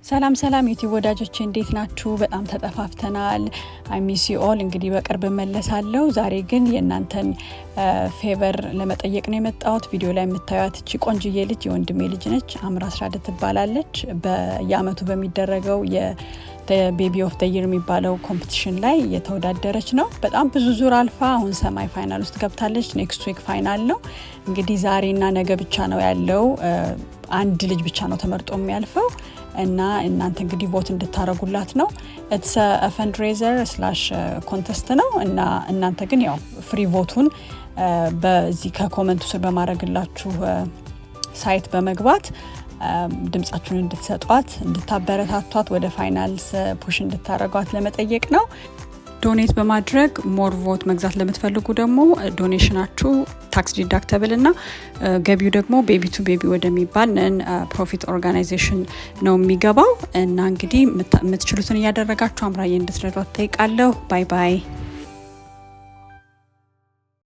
ሰላም ሰላም ዩቲዩብ ወዳጆቼ እንዴት ናችሁ? በጣም ተጠፋፍተናል። አይ ሚስ ዩ ኦል። እንግዲህ በቅርብ መለሳለሁ። ዛሬ ግን የእናንተን ፌቨር ለመጠየቅ ነው የመጣሁት። ቪዲዮ ላይ የምታዩት እቺ ቆንጅዬ ልጅ የወንድሜ ልጅ ነች። አምራ አስራደ ትባላለች። በየአመቱ በሚደረገው ቤቢ ኦፍ ዘ ይር የሚባለው ኮምፒቲሽን ላይ የተወዳደረች ነው። በጣም ብዙ ዙር አልፋ አሁን ሰማይ ፋይናል ውስጥ ገብታለች። ኔክስት ዊክ ፋይናል ነው። እንግዲህ ዛሬና ነገ ብቻ ነው ያለው። አንድ ልጅ ብቻ ነው ተመርጦ የሚያልፈው እና እናንተ እንግዲህ ቮት እንድታረጉላት ነው። ኢትስ አ ፈንድሬዘር / ኮንቴስት ነው እና እናንተ ግን ያው ፍሪ ቮቱን በዚህ ከኮመንቱ ስር በማድረግላችሁ ሳይት በመግባት ድምጻችሁን እንድትሰጧት እንድታበረታቷት ወደ ፋይናልስ ፑሽ እንድታረጓት ለመጠየቅ ነው። ዶኔት በማድረግ ሞር ቮት መግዛት ለምትፈልጉ ደግሞ ዶኔሽናችሁ ታክስ ዲዳክተብል እና ገቢው ደግሞ ቤቢ ቱ ቤቢ ወደሚባል ነን ፕሮፊት ኦርጋናይዜሽን ነው የሚገባው እና እንግዲህ የምትችሉትን እያደረጋችሁ አምራዬ እንድትረዷት ጠይቃለሁ። ባይ ባይ።